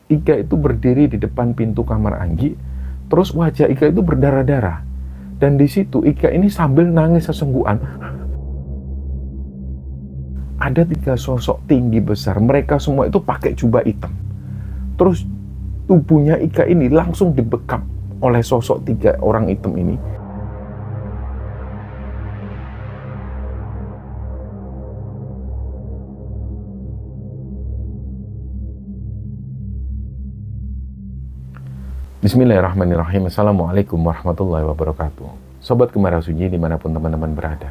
Ika itu berdiri di depan pintu kamar Anggi, terus wajah Ika itu berdarah-darah. Dan di situ Ika ini sambil nangis sesenggukan. Ada 3 sosok tinggi besar, mereka semua itu pakai jubah hitam. Terus tubuhnya Ika ini langsung dibekap oleh sosok 3 orang hitam ini. Bismillahirrahmanirrahim. Assalamualaikum warahmatullahi wabarakatuh. Sobat Kemara Sunyi dimanapun teman-teman berada.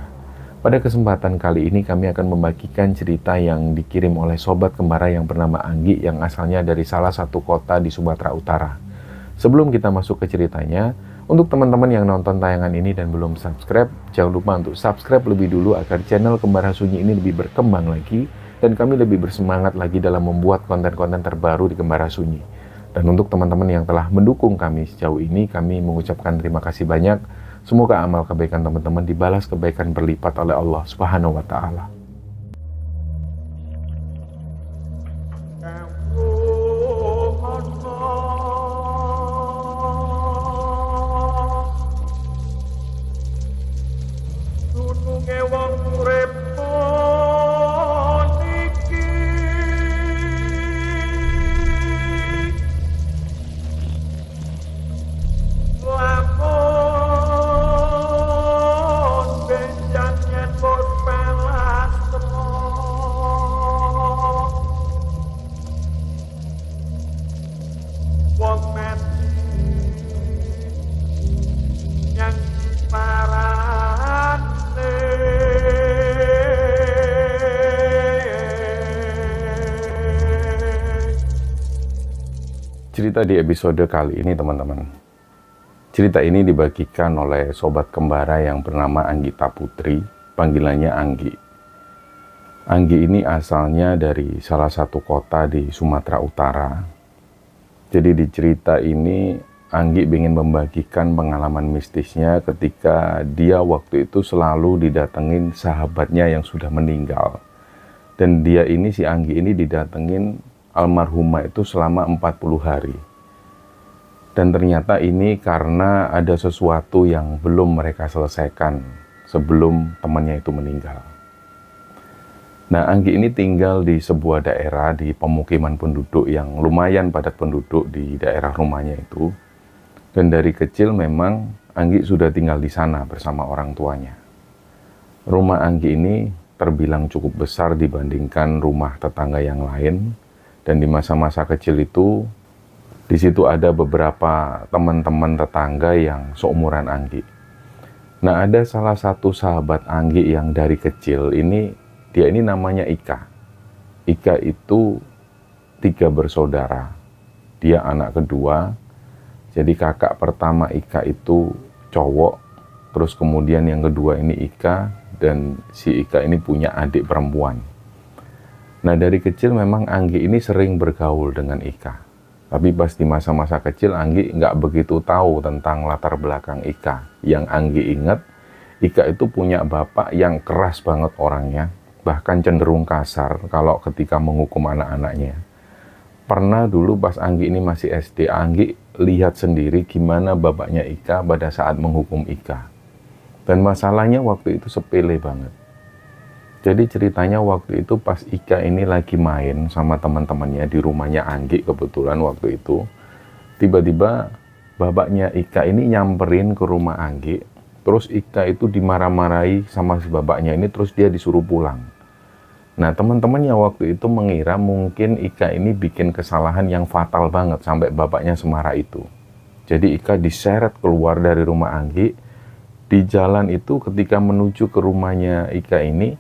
Pada kesempatan kali ini kami akan membagikan cerita yang dikirim oleh Sobat Kemara yang bernama Anggi yang asalnya dari salah satu kota di Sumatera Utara. Sebelum kita masuk ke ceritanya, untuk teman-teman yang nonton tayangan ini dan belum subscribe, jangan lupa untuk subscribe lebih dulu agar channel Kemara Sunyi ini lebih berkembang lagi dan kami lebih bersemangat lagi dalam membuat konten-konten terbaru di Kemara Sunyi. Dan untuk teman-teman yang telah mendukung kami sejauh ini, kami mengucapkan terima kasih banyak. Semoga amal kebaikan teman-teman dibalas kebaikan berlipat oleh Allah Subhanahu wa Ta'ala. Cerita di episode kali ini teman-teman. Cerita ini dibagikan oleh sobat kembara yang bernama Anggita Putri, panggilannya Anggi. Anggi ini asalnya dari salah satu kota di Sumatera Utara. Jadi di cerita ini Anggi ingin membagikan pengalaman mistisnya ketika dia waktu itu selalu didatengin sahabatnya yang sudah meninggal. Dan dia ini, si Anggi ini didatengin almarhumah itu selama 40 hari. Dan ternyata ini karena ada sesuatu yang belum mereka selesaikan sebelum temannya itu meninggal. Nah, Anggi ini tinggal di sebuah daerah di pemukiman penduduk yang lumayan padat penduduk di daerah rumahnya itu. Dan dari kecil memang Anggi sudah tinggal di sana bersama orang tuanya. Rumah Anggi ini terbilang cukup besar dibandingkan rumah tetangga yang lain. Dan di masa-masa kecil itu, di situ ada beberapa teman-teman tetangga yang seumuran Anggi. Nah, ada salah satu sahabat Anggi yang dari kecil ini, dia ini namanya Ika. Ika itu 3 bersaudara. Dia anak kedua. Jadi kakak pertama Ika itu cowok. Terus kemudian yang kedua ini Ika. Dan si Ika ini punya adik perempuan. Nah, dari kecil memang Anggi ini sering bergaul dengan Ika. Tapi pas di masa-masa kecil Anggi nggak begitu tahu tentang latar belakang Ika. Yang Anggi ingat, Ika itu punya bapak yang keras banget orangnya. Bahkan cenderung kasar kalau ketika menghukum anak-anaknya. Pernah dulu pas Anggi ini masih SD, Anggi lihat sendiri gimana bapaknya Ika pada saat menghukum Ika. Dan masalahnya waktu itu sepele banget. Jadi ceritanya waktu itu pas Ika ini lagi main sama teman-temannya di rumahnya Anggi kebetulan waktu itu. Tiba-tiba bapaknya Ika ini nyamperin ke rumah Anggi. Terus Ika itu dimarah-marahi sama si bapaknya ini, terus dia disuruh pulang. Nah, teman-temannya waktu itu mengira mungkin Ika ini bikin kesalahan yang fatal banget sampai bapaknya semarah itu. Jadi Ika diseret keluar dari rumah Anggi. Di jalan itu ketika menuju ke rumahnya Ika ini,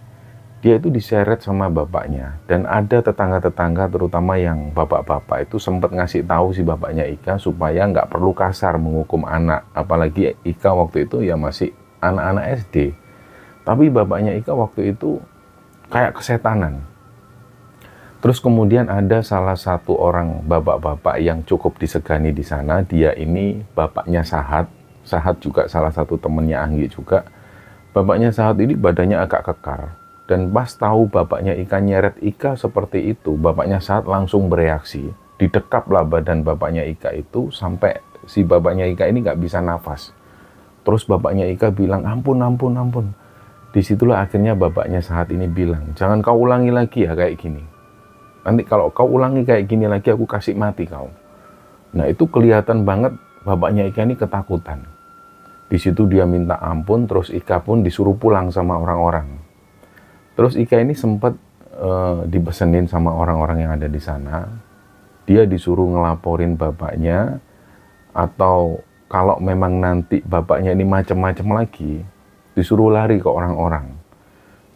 dia itu diseret sama bapaknya. Dan ada tetangga-tetangga terutama yang bapak-bapak itu sempat ngasih tahu si bapaknya Ika supaya nggak perlu kasar menghukum anak. Apalagi Ika waktu itu ya masih anak-anak SD. Tapi bapaknya Ika waktu itu kayak kesetanan. Terus kemudian ada salah satu orang bapak-bapak yang cukup disegani di sana. Dia ini bapaknya Sahat. Sahat juga salah satu temennya Anggi juga. Bapaknya Sahat ini badannya agak kekar. Dan pas tahu bapaknya Ika nyeret Ika seperti itu, bapaknya Sahat langsung bereaksi. Didekaplah badan bapaknya Ika itu sampai si bapaknya Ika ini nggak bisa nafas. Terus bapaknya Ika bilang, ampun, ampun, ampun. Disitulah akhirnya bapaknya saat ini bilang, jangan kau ulangi lagi ya kayak gini. Nanti kalau kau ulangi kayak gini lagi, aku kasih mati kau. Nah itu kelihatan banget bapaknya Ika ini ketakutan. Di situ dia minta ampun, terus Ika pun disuruh pulang sama orang-orang. Terus Ika ini sempat dipesenin sama orang-orang yang ada di sana. Dia disuruh ngelaporin bapaknya, atau kalau memang nanti bapaknya ini macam-macam lagi, disuruh lari ke orang-orang.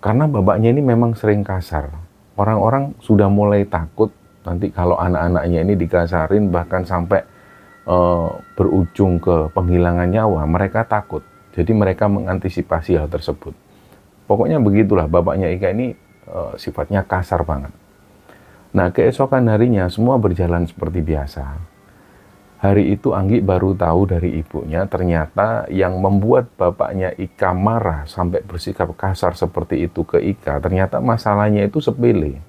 Karena bapaknya ini memang sering kasar. Orang-orang sudah mulai takut nanti kalau anak-anaknya ini dikasarin, bahkan sampai berujung ke penghilangan nyawa. Mereka takut. Jadi mereka mengantisipasi hal tersebut. Pokoknya begitulah, bapaknya Ika ini sifatnya kasar banget. Nah, keesokan harinya semua berjalan seperti biasa. Hari itu Anggi baru tahu dari ibunya, ternyata yang membuat bapaknya Ika marah sampai bersikap kasar seperti itu ke Ika, ternyata masalahnya itu sepele.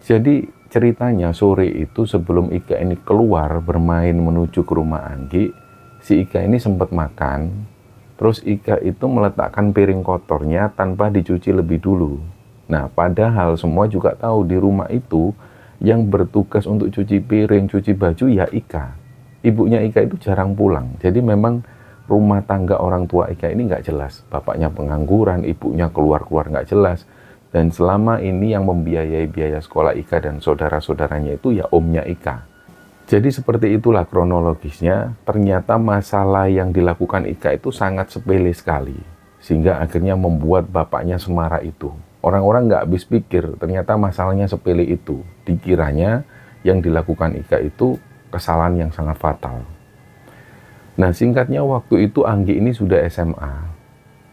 Jadi ceritanya sore itu sebelum Ika ini keluar bermain menuju ke rumah Anggi, si Ika ini sempat makan, terus Ika itu meletakkan piring kotornya tanpa dicuci lebih dulu. Nah, padahal semua juga tahu di rumah itu yang bertugas untuk cuci piring, cuci baju ya Ika. Ibunya Ika itu jarang pulang. Jadi memang rumah tangga orang tua Ika ini nggak jelas. Bapaknya pengangguran, ibunya keluar-keluar nggak jelas. Dan selama ini yang membiayai biaya sekolah Ika dan saudara-saudaranya itu ya omnya Ika. Jadi seperti itulah kronologisnya. Ternyata masalah yang dilakukan Ika itu sangat sepele sekali. Sehingga akhirnya membuat bapaknya semarah itu. Orang-orang nggak habis pikir, ternyata masalahnya sepele itu. Dikiranya yang dilakukan Ika itu kesalahan yang sangat fatal. Nah, singkatnya waktu itu Anggi ini sudah SMA.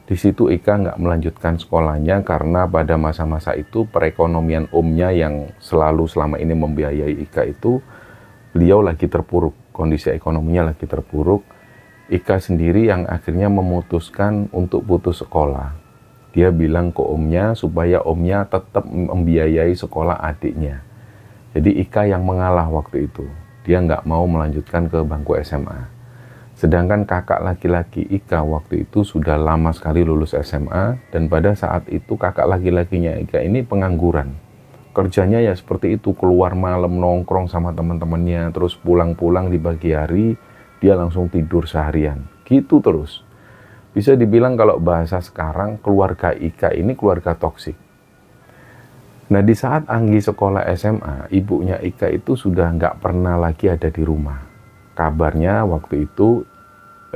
Di situ Ika nggak melanjutkan sekolahnya karena pada masa-masa itu perekonomian omnya yang selalu selama ini membiayai Ika itu, beliau lagi terpuruk, kondisi ekonominya lagi terpuruk. Ika sendiri yang akhirnya memutuskan untuk putus sekolah. Dia bilang ke omnya supaya omnya tetap membiayai sekolah adiknya. Jadi Ika yang mengalah waktu itu. Dia nggak mau melanjutkan ke bangku SMA. Sedangkan kakak laki-laki Ika waktu itu sudah lama sekali lulus SMA. Dan pada saat itu kakak laki-lakinya Ika ini pengangguran. Kerjanya ya seperti itu, keluar malam nongkrong sama teman-temannya. Terus pulang-pulang di pagi hari, dia langsung tidur seharian. Gitu terus. Bisa dibilang kalau bahasa sekarang, keluarga Ika ini keluarga toksik. Nah, di saat Anggi sekolah SMA, ibunya Ika itu sudah nggak pernah lagi ada di rumah. Kabarnya waktu itu,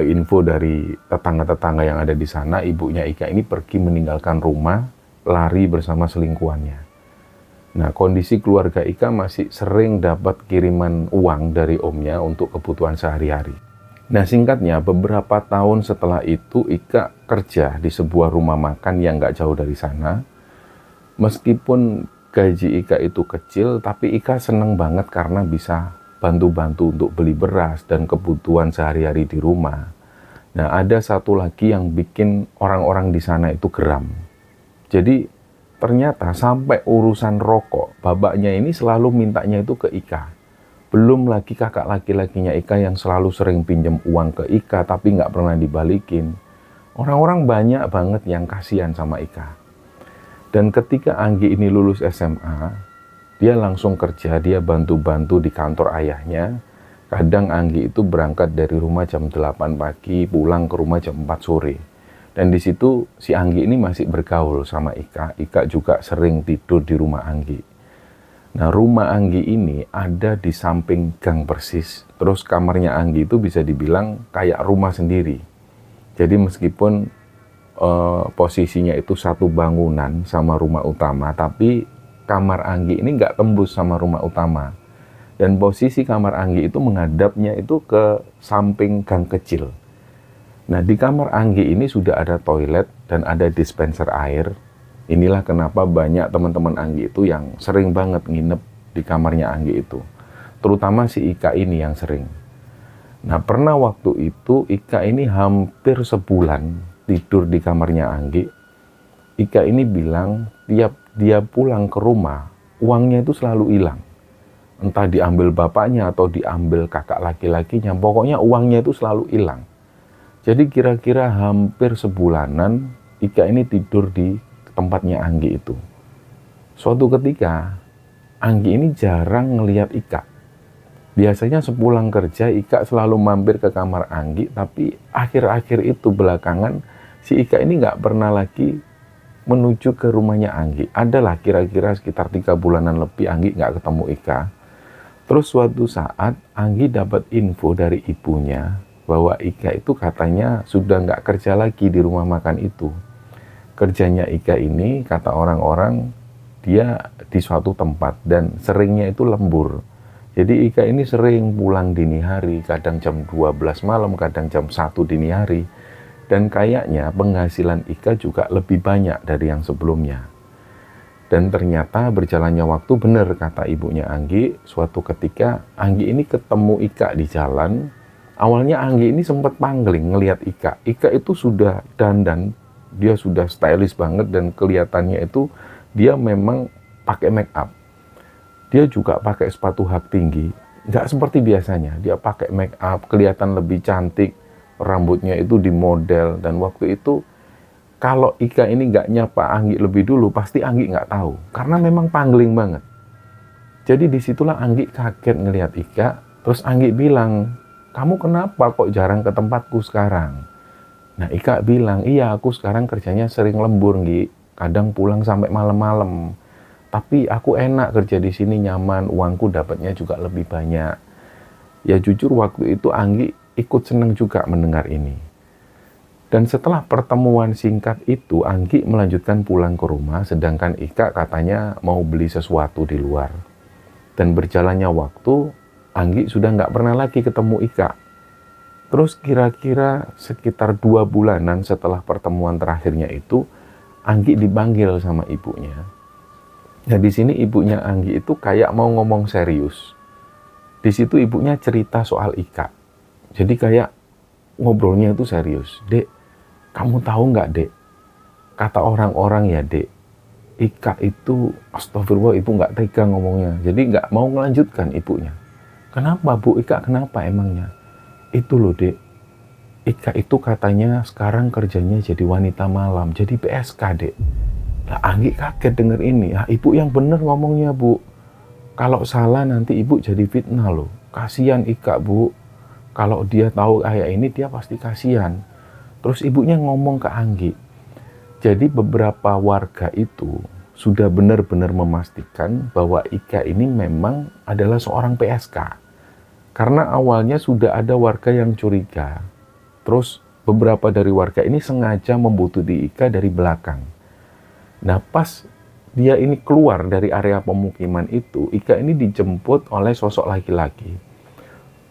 info dari tetangga-tetangga yang ada di sana, ibunya Ika ini pergi meninggalkan rumah, lari bersama selingkuhannya. Nah, kondisi keluarga Ika masih sering dapat kiriman uang dari omnya untuk kebutuhan sehari-hari. Nah, singkatnya beberapa tahun setelah itu Ika kerja di sebuah rumah makan yang nggak jauh dari sana. Meskipun gaji Ika itu kecil, tapi Ika seneng banget karena bisa bantu-bantu untuk beli beras dan kebutuhan sehari-hari di rumah. Nah, ada satu lagi yang bikin orang-orang di sana itu geram. Jadi ternyata sampai urusan rokok, bapaknya ini selalu mintanya itu ke Ika. Belum lagi kakak laki-lakinya Ika yang selalu sering pinjam uang ke Ika tapi nggak pernah dibalikin. Orang-orang banyak banget yang kasihan sama Ika. Dan ketika Anggi ini lulus SMA, dia langsung kerja, dia bantu-bantu di kantor ayahnya. Kadang Anggi itu berangkat dari rumah jam 8 pagi, pulang ke rumah jam 4 sore. Dan di situ si Anggi ini masih bergaul sama Ika. Ika juga sering tidur di rumah Anggi. Nah, rumah Anggi ini ada di samping gang persis. Terus kamarnya Anggi itu bisa dibilang kayak rumah sendiri. Jadi meskipun posisinya itu satu bangunan sama rumah utama, tapi kamar Anggi ini nggak tembus sama rumah utama. Dan posisi kamar Anggi itu menghadapnya itu ke samping gang kecil. Nah, di kamar Anggi ini sudah ada toilet dan ada dispenser air. Inilah kenapa banyak teman-teman Anggi itu yang sering banget nginep di kamarnya Anggi itu. Terutama si Ika ini yang sering. Nah, pernah waktu itu Ika ini hampir sebulan tidur di kamarnya Anggi. Ika ini bilang tiap dia pulang ke rumah, uangnya itu selalu hilang. Entah diambil bapaknya atau diambil kakak laki-lakinya, pokoknya uangnya itu selalu hilang. Jadi kira-kira hampir sebulanan Ika ini tidur di tempatnya Anggi itu. Suatu ketika Anggi ini jarang ngelihat Ika. Biasanya sepulang kerja Ika selalu mampir ke kamar Anggi, tapi akhir-akhir itu belakangan si Ika ini nggak pernah lagi menuju ke rumahnya Anggi. Adalah kira-kira sekitar 3 bulanan lebih Anggi nggak ketemu Ika. Terus suatu saat Anggi dapat info dari ibunya bahwa Ika itu katanya sudah nggak kerja lagi di rumah makan itu. Kerjanya Ika ini kata orang-orang dia di suatu tempat dan seringnya itu lembur. Jadi Ika ini sering pulang dini hari, kadang jam 12 malam, kadang jam 1 dini hari. Dan kayaknya penghasilan Ika juga lebih banyak dari yang sebelumnya. Dan ternyata berjalannya waktu benar kata ibunya Anggi, suatu ketika Anggi ini ketemu Ika di jalan. Awalnya Anggi ini sempat pangling ngelihat Ika. Ika itu sudah dandan, dia sudah stylish banget dan kelihatannya itu dia memang pakai make up. Dia juga pakai sepatu hak tinggi, nggak seperti biasanya. Dia pakai make up, kelihatan lebih cantik, rambutnya itu dimodel. Dan waktu itu, kalau Ika ini nggak nyapa Anggi lebih dulu, pasti Anggi nggak tahu. Karena memang pangling banget. Jadi disitulah Anggi kaget ngelihat Ika, terus Anggi bilang, kamu kenapa kok jarang ke tempatku sekarang? Nah Ika bilang, iya aku sekarang kerjanya sering lembur Nggi, kadang pulang sampai malam-malam. Tapi aku enak kerja di sini, nyaman, uangku dapatnya juga lebih banyak. Ya jujur waktu itu Anggi ikut senang juga mendengar ini. Dan setelah pertemuan singkat itu, Anggi melanjutkan pulang ke rumah, sedangkan Ika katanya mau beli sesuatu di luar. Dan berjalannya waktu, Anggi sudah nggak pernah lagi ketemu Ika. Terus kira-kira sekitar 2 bulanan setelah pertemuan terakhirnya itu, Anggi dipanggil sama ibunya. Nah di sini ibunya Anggi itu kayak mau ngomong serius. Di situ ibunya cerita soal Ika. Jadi kayak ngobrolnya itu serius. Dek, kamu tahu nggak dek? Kata orang-orang ya dek, Ika itu astagfirullah ibu nggak tega ngomongnya. Jadi nggak mau melanjutkan ibunya. Kenapa bu? Ika kenapa emangnya? Itu loh dek, Ika itu katanya sekarang kerjanya jadi wanita malam, jadi PSK dek. Nah, Anggi kaget denger ini. Ah, ibu yang bener ngomongnya, Bu. Kalau salah nanti ibu jadi fitnah loh. Kasihan Ika, Bu. Kalau dia tahu kayak ini, dia pasti kasihan. Terus ibunya ngomong ke Anggi. Jadi beberapa warga itu sudah benar-benar memastikan bahwa Ika ini memang adalah seorang PSK. Karena awalnya sudah ada warga yang curiga. Terus beberapa dari warga ini sengaja membututi Ika dari belakang. Nah pas dia ini keluar dari area pemukiman itu, Ika ini dijemput oleh sosok laki-laki.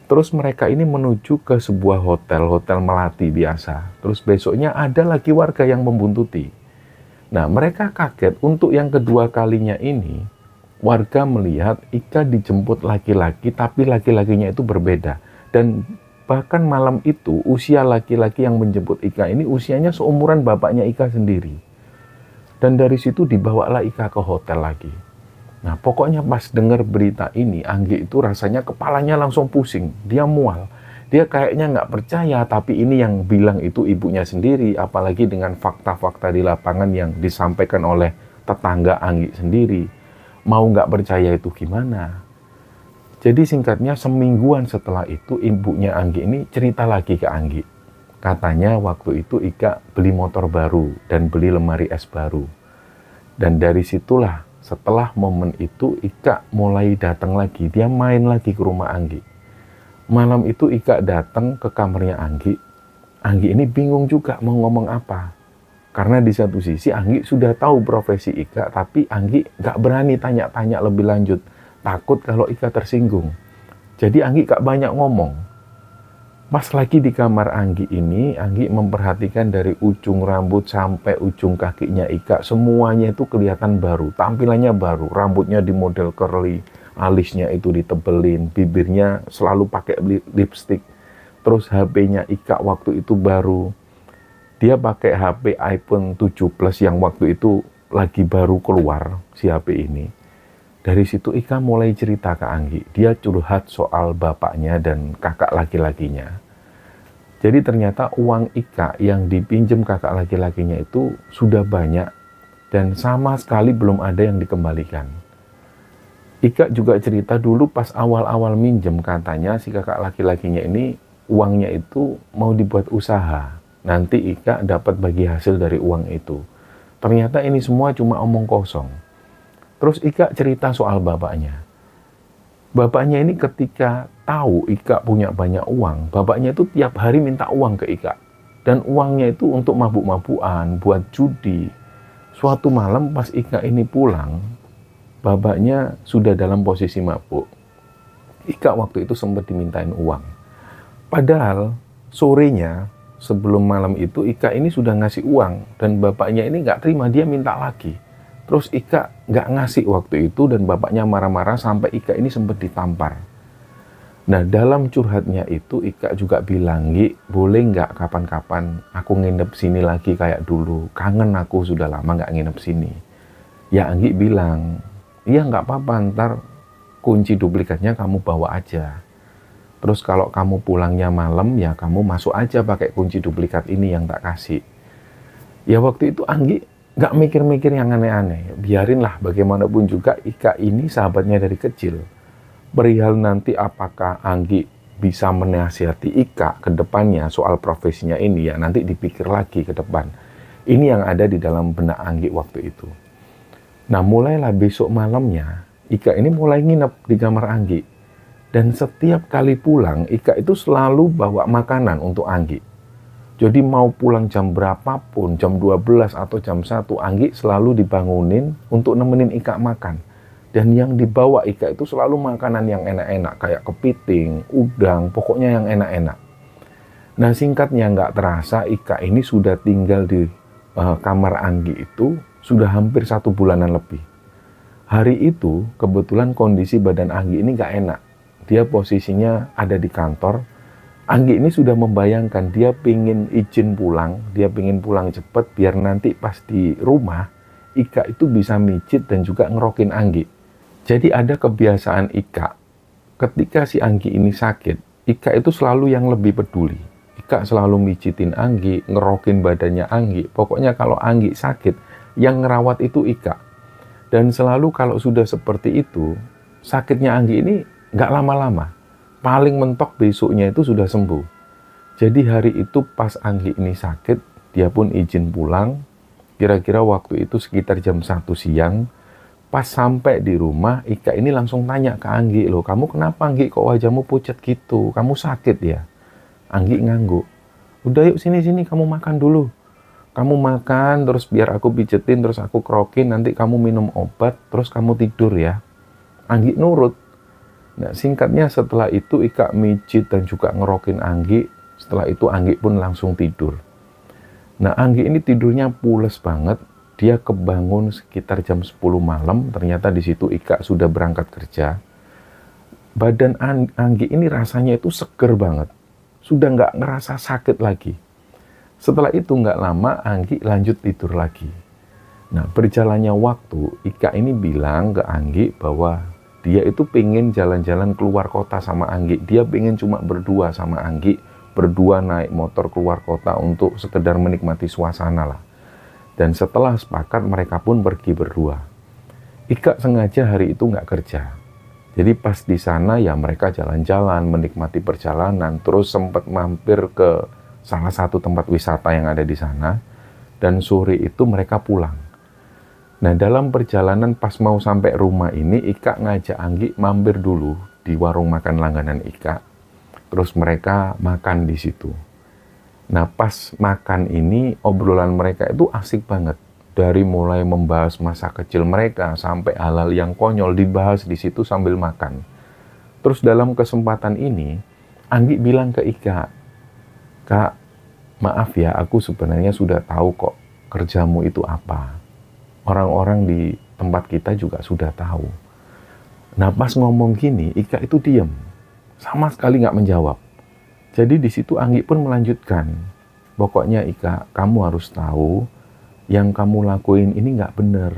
Terus mereka ini menuju ke sebuah hotel melati biasa. Terus besoknya ada lagi warga yang membuntuti. Nah mereka kaget untuk yang kedua kalinya ini, warga melihat Ika dijemput laki-laki tapi laki-lakinya itu berbeda. Dan bahkan malam itu usia laki-laki yang menjemput Ika ini usianya seumuran bapaknya Ika sendiri. Dan dari situ dibawalah Ika ke hotel lagi. Nah pokoknya pas dengar berita ini, Anggi itu rasanya kepalanya langsung pusing. Dia mual. Dia kayaknya nggak percaya, tapi ini yang bilang itu ibunya sendiri. Apalagi dengan fakta-fakta di lapangan yang disampaikan oleh tetangga Anggi sendiri. Mau nggak percaya itu gimana? Jadi singkatnya semingguan setelah itu ibunya Anggi ini cerita lagi ke Anggi. Katanya waktu itu Ika beli motor baru dan beli lemari es baru. Dan dari situlah setelah momen itu Ika mulai datang lagi. Dia main lagi ke rumah Anggi. Malam itu Ika datang ke kamarnya Anggi. Anggi ini bingung juga mau ngomong apa. Karena di satu sisi Anggi sudah tahu profesi Ika, tapi Anggi gak berani tanya-tanya lebih lanjut. Takut kalau Ika tersinggung. Jadi Anggi gak banyak ngomong. Pas lagi di kamar Anggi ini, Anggi memperhatikan dari ujung rambut sampai ujung kakinya Ika, semuanya itu kelihatan baru, tampilannya baru, rambutnya di model curly, alisnya itu ditebelin, bibirnya selalu pakai lipstick, terus HP-nya Ika waktu itu baru, dia pakai HP iPhone 7 Plus yang waktu itu lagi baru keluar, si HP ini. Dari situ Ika mulai cerita ke Anggi. Dia curhat soal bapaknya dan kakak laki-lakinya. Jadi ternyata uang Ika yang dipinjam kakak laki-lakinya itu sudah banyak dan sama sekali belum ada yang dikembalikan. Ika juga cerita dulu pas awal-awal minjem, katanya si kakak laki-lakinya ini uangnya itu mau dibuat usaha. Nanti Ika dapat bagi hasil dari uang itu. Ternyata ini semua cuma omong kosong. Terus Ika cerita soal bapaknya. Bapaknya ini ketika tahu Ika punya banyak uang, bapaknya itu tiap hari minta uang ke Ika. Dan uangnya itu untuk mabuk-mabukan, buat judi. Suatu malam pas Ika ini pulang, bapaknya sudah dalam posisi mabuk. Ika waktu itu sempat dimintain uang. Padahal sorenya sebelum malam itu Ika ini sudah ngasih uang. Dan bapaknya ini nggak terima, dia minta lagi. Terus Ika nggak ngasih waktu itu dan bapaknya marah-marah sampai Ika ini sempat ditampar. Nah dalam curhatnya itu Ika juga bilang, Gi, boleh nggak kapan-kapan aku nginep sini lagi kayak dulu. Kangen aku sudah lama nggak nginep sini. Ya Anggi bilang, iya nggak apa-apa, ntar kunci duplikatnya kamu bawa aja. Terus kalau kamu pulangnya malam ya kamu masuk aja pakai kunci duplikat ini yang tak kasih. Ya waktu itu Anggi nggak mikir-mikir yang aneh-aneh. Biarinlah, bagaimanapun juga Ika ini sahabatnya dari kecil. Perihal nanti apakah Anggi bisa menasihati Ika ke depannya soal profesinya ini, ya nanti dipikir lagi ke depan. Ini yang ada di dalam benak Anggi waktu itu. Nah mulailah besok malamnya Ika ini mulai nginep di kamar Anggi. Dan setiap kali pulang Ika itu selalu bawa makanan untuk Anggi. Jadi mau pulang jam berapapun, jam 12 atau jam 1, Anggi selalu dibangunin untuk nemenin Ika makan. Dan yang dibawa Ika itu selalu makanan yang enak-enak, kayak kepiting, udang, pokoknya yang enak-enak. Nah singkatnya nggak terasa Ika ini sudah tinggal di kamar Anggi itu sudah hampir 1 bulanan lebih. Hari itu kebetulan kondisi badan Anggi ini nggak enak. Dia posisinya ada di kantor. Anggi ini sudah membayangkan dia pingin izin pulang, dia pingin pulang cepat biar nanti pas di rumah Ika itu bisa mijit dan juga ngerokin Anggi. Jadi ada kebiasaan Ika, ketika si Anggi ini sakit, Ika itu selalu yang lebih peduli. Ika selalu mijitin Anggi, ngerokin badannya Anggi. Pokoknya kalau Anggi sakit, yang ngerawat itu Ika. Dan selalu kalau sudah seperti itu, sakitnya Anggi ini nggak lama-lama. Paling mentok besoknya itu sudah sembuh. Jadi hari itu pas Anggi ini sakit, dia pun izin pulang. Kira-kira waktu itu sekitar jam 1 siang. Pas sampai di rumah, Ika ini langsung tanya ke Anggi, loh kamu kenapa Anggi kok wajahmu pucat gitu? Kamu sakit ya? Anggi ngangguk. Udah yuk sini-sini kamu makan dulu. Kamu makan terus biar aku pijetin, terus aku kerokin, nanti kamu minum obat, terus kamu tidur ya. Anggi nurut. Nah, singkatnya setelah itu Ika mijit dan juga ngerokin Anggi. Setelah itu Anggi pun langsung tidur. Nah, Anggi ini tidurnya pules banget. Dia kebangun sekitar jam 10 malam. Ternyata di situ Ika sudah berangkat kerja. Badan Anggi ini rasanya itu seger banget. Sudah nggak ngerasa sakit lagi. Setelah itu nggak lama Anggi lanjut tidur lagi. Nah, berjalannya waktu, Ika ini bilang ke Anggi bahwa dia itu pengen jalan-jalan keluar kota sama Anggi. Dia pengen cuma berdua sama Anggi. Berdua naik motor keluar kota untuk sekedar menikmati suasana lah. Dan setelah sepakat mereka pun pergi berdua. Ika sengaja hari itu nggak kerja. Jadi pas di sana ya mereka jalan-jalan, menikmati perjalanan. Terus sempat mampir ke salah satu tempat wisata yang ada di sana. Dan sore itu mereka pulang. Nah dalam perjalanan pas mau sampai rumah ini Ika ngajak Anggi mampir dulu di warung makan langganan Ika. Terus mereka makan di situ. Nah pas makan ini obrolan mereka itu asik banget. Dari mulai membahas masa kecil mereka sampai hal-hal yang konyol dibahas di situ sambil makan. Terus dalam kesempatan ini Anggi bilang ke Ika, Kak maaf ya aku sebenarnya sudah tahu kok kerjamu itu apa. Orang-orang di tempat kita juga sudah tahu. Nah pas ngomong gini, Ika itu diem. Sama sekali nggak menjawab. Jadi di situ Anggi pun melanjutkan. Pokoknya Ika, kamu harus tahu yang kamu lakuin ini nggak bener.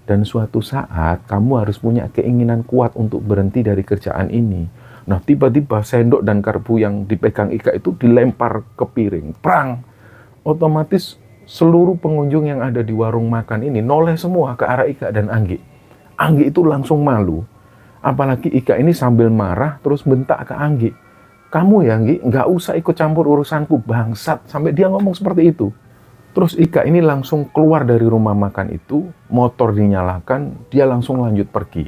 Dan suatu saat kamu harus punya keinginan kuat untuk berhenti dari kerjaan ini. Nah, tiba-tiba sendok dan garpu yang dipegang Ika itu dilempar ke piring. Prang! Otomatis seluruh pengunjung yang ada di warung makan ini noleh semua ke arah Ika dan Anggi. Anggi itu langsung malu. Apalagi Ika ini sambil marah terus bentak ke Anggi. Kamu ya Anggi, nggak usah ikut campur urusanku, bangsat. Sampai dia ngomong seperti itu. Terus Ika ini langsung keluar dari rumah makan itu, motor dinyalakan, dia langsung lanjut pergi.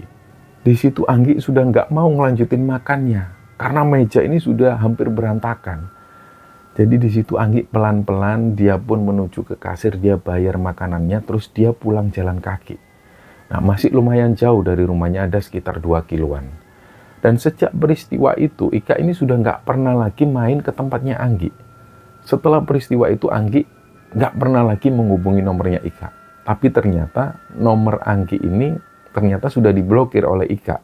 Di situ Anggi sudah nggak mau ngelanjutin makannya, karena meja ini sudah hampir berantakan. Jadi di situ Anggi pelan-pelan, dia pun menuju ke kasir, dia bayar makanannya, terus dia pulang jalan kaki. Nah, masih lumayan jauh dari rumahnya, ada sekitar 2 kiloan. Dan sejak peristiwa itu, Ika ini sudah nggak pernah lagi main ke tempatnya Anggi. Setelah peristiwa itu, Anggi nggak pernah lagi menghubungi nomornya Ika. Tapi ternyata nomor Anggi ini ternyata sudah diblokir oleh Ika.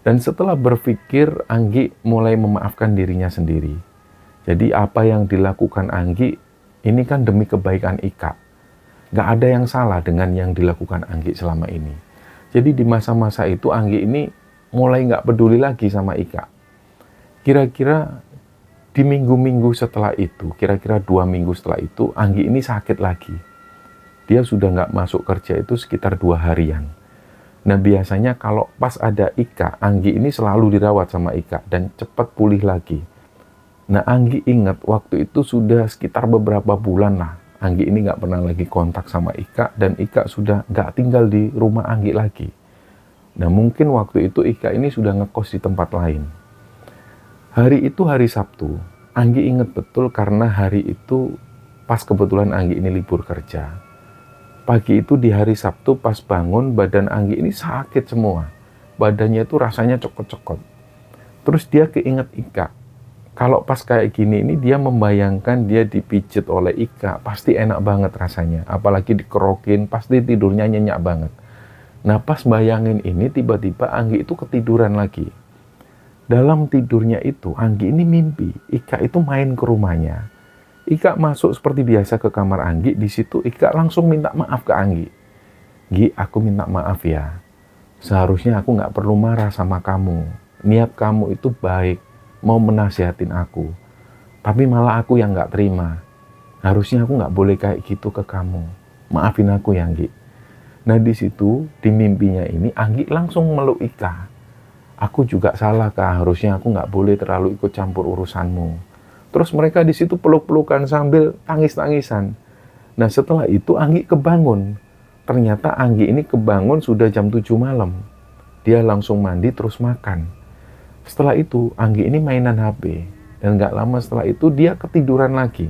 Dan setelah berpikir, Anggi mulai memaafkan dirinya sendiri. Jadi apa yang dilakukan Anggi ini kan demi kebaikan Ika. Nggak ada yang salah dengan yang dilakukan Anggi selama ini. Jadi di masa-masa itu Anggi ini mulai nggak peduli lagi sama Ika. Kira-kira di minggu-minggu setelah itu, kira-kira 2 minggu setelah itu, Anggi ini sakit lagi. Dia sudah nggak masuk kerja itu sekitar 2 harian. Nah, biasanya kalau pas ada Ika, Anggi ini selalu dirawat sama Ika dan cepat pulih lagi. Nah, Anggi ingat waktu itu sudah sekitar beberapa bulan lah. Anggi ini nggak pernah lagi kontak sama Ika dan Ika sudah nggak tinggal di rumah Anggi lagi. Nah, mungkin waktu itu Ika ini sudah ngekos di tempat lain. Hari itu hari Sabtu. Anggi ingat betul karena hari itu pas kebetulan Anggi ini libur kerja. Pagi itu di hari Sabtu pas bangun, badan Anggi ini sakit semua. Badannya itu rasanya cokot-cokot. Terus dia keinget Ika. Kalau pas kayak gini ini dia membayangkan dia dipijit oleh Ika. Pasti enak banget rasanya. Apalagi dikerokin, pasti tidurnya nyenyak banget. Nah, pas bayangin ini tiba-tiba Anggi itu ketiduran lagi. Dalam tidurnya itu, Anggi ini mimpi. Ika itu main ke rumahnya. Ika masuk seperti biasa ke kamar Anggi. Di situ Ika langsung minta maaf ke Anggi. Gi, aku minta maaf ya. Seharusnya aku nggak perlu marah sama kamu. Niat kamu itu baik, mau menasihatin aku. Tapi malah aku yang nggak terima. Harusnya aku nggak boleh kayak gitu ke kamu. Maafin aku ya, Anggi. Nah, di situ, di mimpinya ini, Anggi langsung meluk Ika. Aku juga salah, Kak. Harusnya aku nggak boleh terlalu ikut campur urusanmu. Terus mereka di situ peluk-pelukan sambil tangis-tangisan. Nah, setelah itu Anggi kebangun. Ternyata Anggi ini kebangun sudah jam 7 malam. Dia langsung mandi terus makan. Setelah itu Anggi ini mainan HP. Dan nggak lama setelah itu dia ketiduran lagi.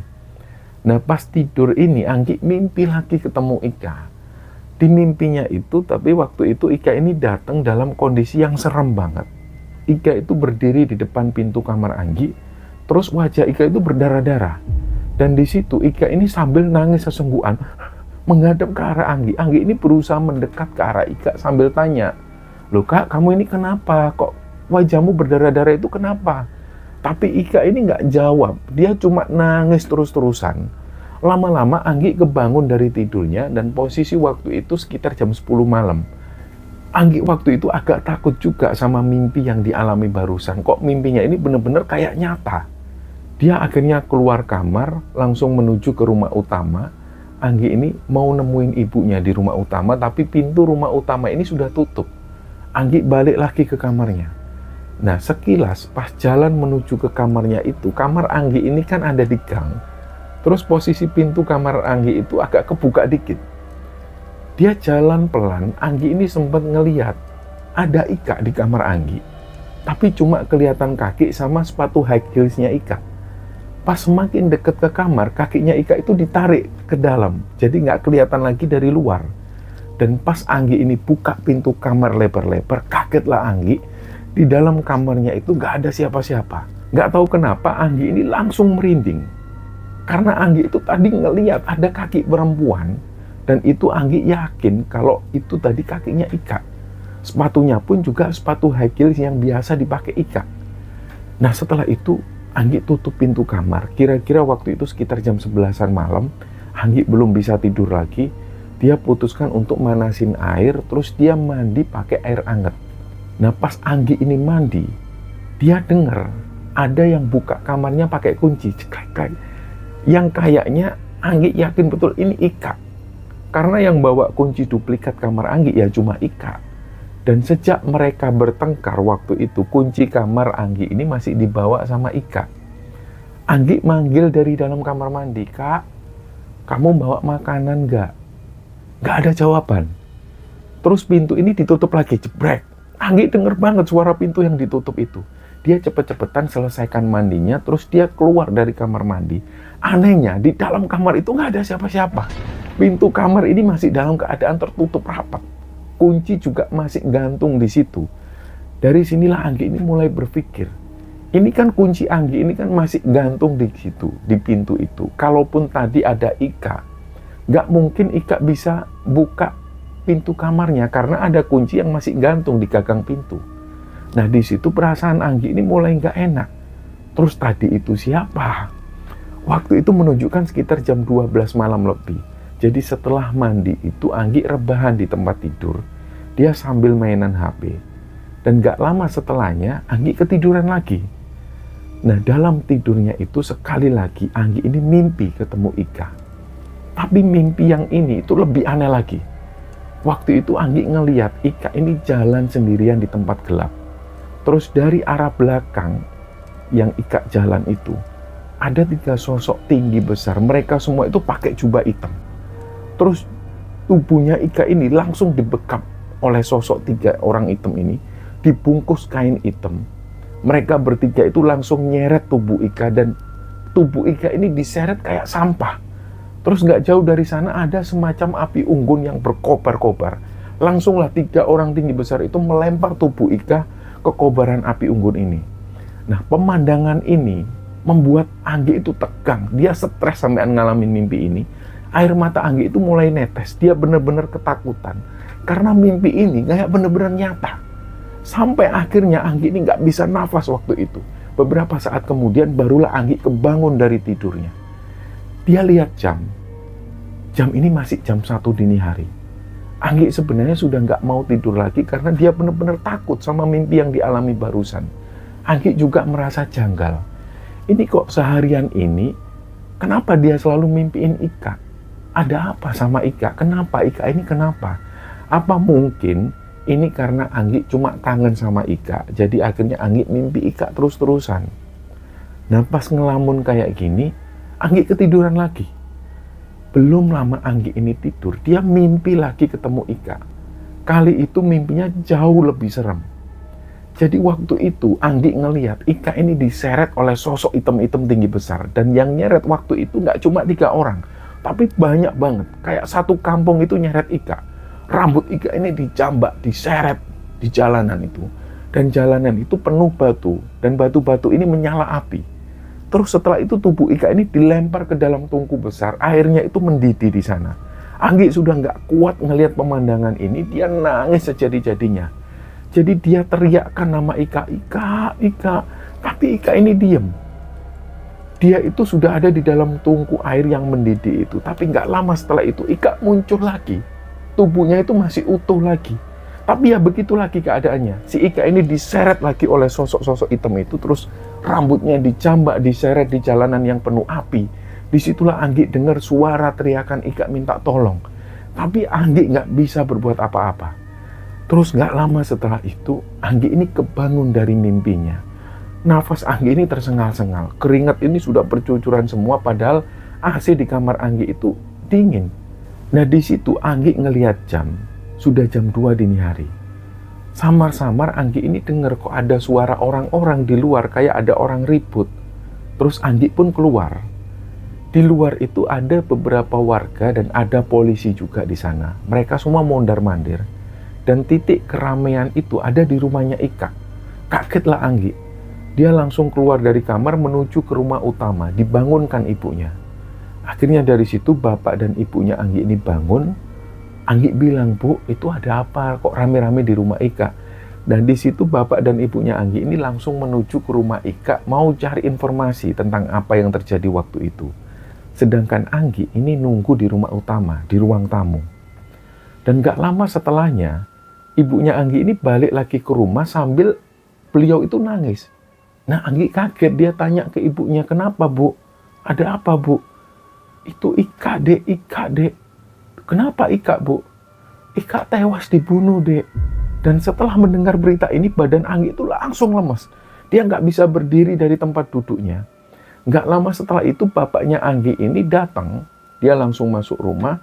Nah, pas tidur ini Anggi mimpi lagi ketemu Ika. Di mimpinya itu, tapi waktu itu Ika ini datang dalam kondisi yang serem banget. Ika itu berdiri di depan pintu kamar Anggi, terus wajah Ika itu berdarah-darah. Dan di situ Ika ini sambil nangis sesungguhan, menghadap ke arah Anggi. Anggi ini berusaha mendekat ke arah Ika sambil tanya, "Loh Kak, kamu ini kenapa? Kok wajahmu berdarah-darah itu kenapa?" Tapi Ika ini nggak jawab, dia cuma nangis terus-terusan. Lama-lama Anggi kebangun dari tidurnya dan posisi waktu itu sekitar jam 10 malam. Anggi waktu itu agak takut juga sama mimpi yang dialami barusan. Kok mimpinya ini benar-benar kayak nyata. Dia akhirnya keluar kamar, langsung menuju ke rumah utama. Anggi ini mau nemuin ibunya di rumah utama, tapi pintu rumah utama ini sudah tutup. Anggi balik lagi ke kamarnya. Nah, sekilas pas jalan menuju ke kamarnya itu, kamar Anggi ini kan ada di gang. Terus posisi pintu kamar Anggi itu agak kebuka dikit. Dia jalan pelan, Anggi ini sempat ngeliat ada Ika di kamar Anggi. Tapi cuma kelihatan kaki sama sepatu high heelsnya Ika. Pas semakin deket ke kamar, kakinya Ika itu ditarik ke dalam. Jadi nggak kelihatan lagi dari luar. Dan pas Anggi ini buka pintu kamar lebar-lebar, kagetlah Anggi. Di dalam kamarnya itu nggak ada siapa-siapa. Nggak tahu kenapa Anggi ini langsung merinding. Karena Anggi itu tadi ngeliat ada kaki perempuan. Dan itu Anggi yakin kalau itu tadi kakinya Ika. Sepatunya pun juga sepatu high heels yang biasa dipakai Ika. Nah, setelah itu Anggi tutup pintu kamar. Kira-kira waktu itu sekitar jam 11-an malam. Anggi belum bisa tidur lagi. Dia putuskan untuk manasin air, terus dia mandi pakai air anget. Nah pas Anggi ini mandi, dia dengar ada yang buka kamarnya pakai kunci, ceklek-ceklek. Yang kayaknya Anggi yakin betul ini Ika. Karena yang bawa kunci duplikat kamar Anggi ya cuma Ika. Dan sejak mereka bertengkar waktu itu, kunci kamar Anggi ini masih dibawa sama Ika. Anggi manggil dari dalam kamar mandi, "Kak, kamu bawa makanan nggak?" Nggak ada jawaban. Terus pintu ini ditutup lagi, jebrek. Anggi denger banget suara pintu yang ditutup itu. Dia cepet-cepetan selesaikan mandinya, terus dia keluar dari kamar mandi. Anehnya, di dalam kamar itu nggak ada siapa-siapa. Pintu kamar ini masih dalam keadaan tertutup rapat. Kunci juga masih gantung di situ. Dari sinilah Anggi ini mulai berpikir, ini kan kunci Anggi ini kan masih gantung di situ, di pintu itu. Kalaupun tadi ada Ika, nggak mungkin Ika bisa buka pintu kamarnya karena ada kunci yang masih gantung di gagang pintu. Nah di situ perasaan Anggi ini mulai nggak enak. Terus tadi itu siapa? Waktu itu menunjukkan sekitar jam 12 malam lebih. Jadi setelah mandi itu Anggi rebahan di tempat tidur. Dia sambil mainan HP. Dan nggak lama setelahnya Anggi ketiduran lagi. Nah dalam tidurnya itu sekali lagi Anggi ini mimpi ketemu Ika. Tapi mimpi yang ini itu lebih aneh lagi. Waktu itu Anggi ngeliat Ika ini jalan sendirian di tempat gelap. Terus dari arah belakang yang Ika jalan itu, ada 3 sosok tinggi besar. Mereka semua itu pakai jubah hitam. Terus tubuhnya Ika ini langsung dibekap oleh sosok 3 orang hitam ini, dibungkus kain hitam. Mereka bertiga itu langsung nyeret tubuh Ika dan tubuh Ika ini diseret kayak sampah. Terus nggak jauh dari sana ada semacam api unggun yang berkobar-kobar. Langsunglah 3 orang tinggi besar itu melempar tubuh Ika ke kobaran api unggun ini. Nah pemandangan ini membuat Anggi itu tegang. Dia stres sampai ngalamin mimpi ini. Air mata Anggi itu mulai netes. Dia benar-benar ketakutan. Karena mimpi ini kayak benar-benar nyata. Sampai akhirnya Anggi ini nggak bisa nafas waktu itu. Beberapa saat kemudian barulah Anggi kebangun dari tidurnya. Dia lihat jam. Jam ini masih jam 1 dini hari. Anggi sebenarnya sudah nggak mau tidur lagi karena dia benar-benar takut sama mimpi yang dialami barusan. Anggi juga merasa janggal. Ini kok seharian ini, kenapa dia selalu mimpiin Ika? Ada apa sama Ika? Kenapa Ika ini kenapa? Apa mungkin ini karena Anggi cuma kangen sama Ika, jadi akhirnya Anggi mimpi Ika terus-terusan. Nah pas ngelamun kayak gini, Anggi ketiduran lagi. Belum lama Anggi ini tidur, dia mimpi lagi ketemu Ika. Kali itu mimpinya jauh lebih serem. Jadi waktu itu Anggi ngelihat Ika ini diseret oleh sosok hitam-hitam tinggi besar. Dan yang nyeret waktu itu nggak cuma 3 orang, tapi banyak banget. Kayak satu kampung itu nyeret Ika. Rambut Ika ini dijambak, diseret di jalanan itu. Dan jalanan itu penuh batu. Dan batu-batu ini menyala api. Terus setelah itu tubuh Ika ini dilempar ke dalam tungku besar. Airnya itu mendidih di sana. Anggi sudah nggak kuat ngelihat pemandangan ini. Dia nangis sejadi-jadinya. Jadi dia teriakkan nama Ika, Ika, Ika. Tapi Ika ini diem. Dia itu sudah ada di dalam tungku air yang mendidih itu. Tapi nggak lama setelah itu Ika muncul lagi. Tubuhnya itu masih utuh lagi. Tapi ya begitu lagi keadaannya. Si Ika ini diseret lagi oleh sosok-sosok hitam itu. Terus rambutnya dijambak, diseret di jalanan yang penuh api. Disitulah Anggi dengar suara teriakan Ika minta tolong. Tapi Anggi nggak bisa berbuat apa-apa. Terus nggak lama setelah itu, Anggi ini kebangun dari mimpinya. Nafas Anggi ini tersengal-sengal. Keringat ini sudah bercucuran semua, padahal AC di kamar Anggi itu dingin. Nah di situ Anggi ngelihat jam. Sudah jam 2 dini hari. Samar-samar Anggi ini dengar kok ada suara orang-orang di luar, kayak ada orang ribut. Terus Anggi pun keluar. Di luar itu ada beberapa warga dan ada polisi juga di sana. Mereka semua mondar-mandir. Dan titik keramaian itu ada di rumahnya Ika. Kagetlah Anggi. Dia langsung keluar dari kamar menuju ke rumah utama, dibangunkan ibunya. Akhirnya dari situ bapak dan ibunya Anggi ini bangun. Anggi bilang, "Bu, itu ada apa? Kok rame-rame di rumah Ika?" Dan di situ bapak dan ibunya Anggi ini langsung menuju ke rumah Ika, mau cari informasi tentang apa yang terjadi waktu itu. Sedangkan Anggi ini nunggu di rumah utama, di ruang tamu. Dan gak lama setelahnya, ibunya Anggi ini balik lagi ke rumah sambil beliau itu nangis. Nah, Anggi kaget, dia tanya ke ibunya, "Kenapa, Bu? Ada apa, Bu?" "Itu Ika, Dek, Ika, Dek." "Kenapa Ika, Bu?" "Ika tewas dibunuh, Dek." Dan setelah mendengar berita ini, badan Anggi itu langsung lemas. Dia nggak bisa berdiri dari tempat duduknya. Nggak lama setelah itu, bapaknya Anggi ini datang. Dia langsung masuk rumah.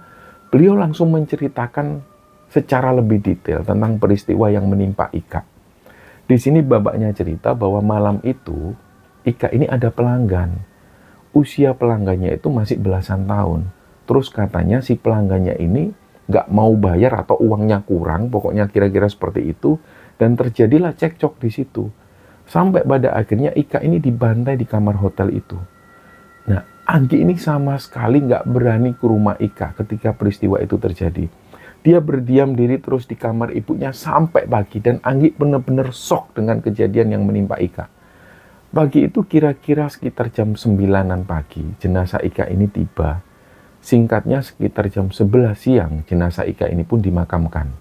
Beliau langsung menceritakan secara lebih detail tentang peristiwa yang menimpa Ika. Di sini bapaknya cerita bahwa malam itu, Ika ini ada pelanggan. Usia pelanggannya itu masih belasan tahun. Terus katanya si pelanggannya ini nggak mau bayar atau uangnya kurang, pokoknya kira-kira seperti itu. Dan terjadilah cekcok di situ. Sampai pada akhirnya Ika ini dibantai di kamar hotel itu. Nah, Anggi ini sama sekali nggak berani ke rumah Ika ketika peristiwa itu terjadi. Dia berdiam diri terus di kamar ibunya sampai pagi. Dan Anggi benar-benar shock dengan kejadian yang menimpa Ika. Pagi itu kira-kira sekitar jam 9-an pagi, jenazah Ika ini tiba. Singkatnya sekitar jam 11 siang, jenazah Ika ini pun dimakamkan.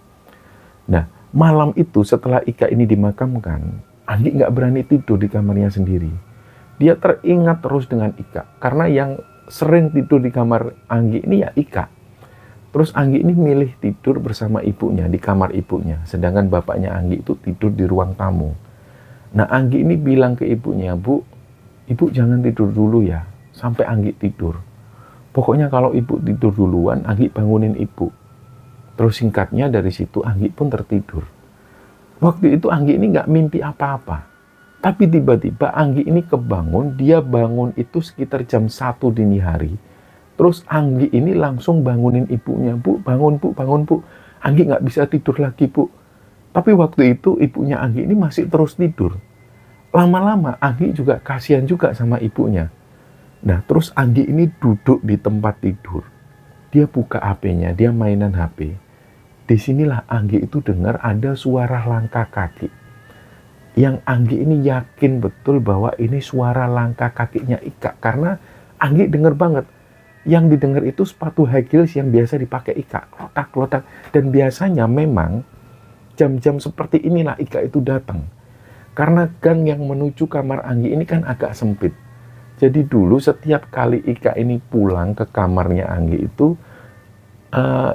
Nah, malam itu setelah Ika ini dimakamkan, Anggi nggak berani tidur di kamarnya sendiri. Dia teringat terus dengan Ika. Karena yang sering tidur di kamar Anggi ini ya Ika. Terus Anggi ini milih tidur bersama ibunya di kamar ibunya. Sedangkan bapaknya Anggi itu tidur di ruang tamu. Nah, Anggi ini bilang ke ibunya, "Bu, ibu jangan tidur dulu ya, sampai Anggi tidur. Pokoknya kalau ibu tidur duluan, Anggi bangunin ibu." Terus singkatnya dari situ Anggi pun tertidur. Waktu itu Anggi ini nggak mimpi apa-apa. Tapi tiba-tiba Anggi ini kebangun, dia bangun itu sekitar jam 1 dini hari. Terus Anggi ini langsung bangunin ibunya, "Bu, bangun, Bu, bangun, Bu." Anggi nggak bisa tidur lagi, Bu. Tapi waktu itu ibunya Anggi ini masih terus tidur. Lama-lama Anggi juga kasihan juga sama ibunya. Nah, terus Anggi ini duduk di tempat tidur. Dia buka HP-nya, dia mainan HP. Disinilah Anggi itu dengar ada suara langkah kaki. Yang Anggi ini yakin betul bahwa ini suara langkah kakinya Ika. Karena Anggi dengar banget. Yang didengar itu sepatu high heels yang biasa dipakai Ika. Klotak-klotak. Dan biasanya memang jam-jam seperti inilah Ika itu datang. Karena gang yang menuju kamar Anggi ini kan agak sempit. Jadi dulu setiap kali Ika ini pulang ke kamarnya Anggi itu,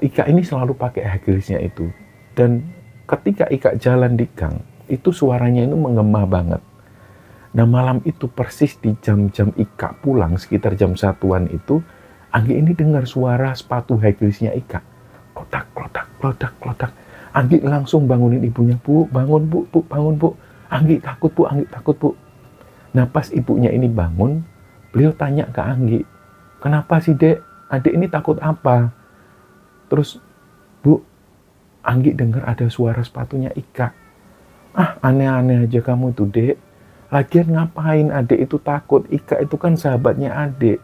Ika ini selalu pakai high heelsnya itu. Dan ketika Ika jalan di gang, itu suaranya itu menggema banget. Nah, malam itu persis di jam-jam Ika pulang, sekitar jam 1-an itu, Anggi ini dengar suara sepatu high heelsnya Ika. Klotak, klotak, klotak, klotak. Anggi langsung bangunin ibunya, "Bu, bangun, Bu, Bu, bangun, Bu. Anggi takut, Bu, Anggi takut, Bu." Nah, pas ibunya ini bangun, beliau tanya ke Anggi, "Kenapa sih, Dek? Adik ini takut apa?" Terus, "Bu, Anggi dengar ada suara sepatunya Ika." "Ah, aneh-aneh aja kamu tuh, Dek. Lagian ngapain adik itu takut? Ika itu kan sahabatnya adik.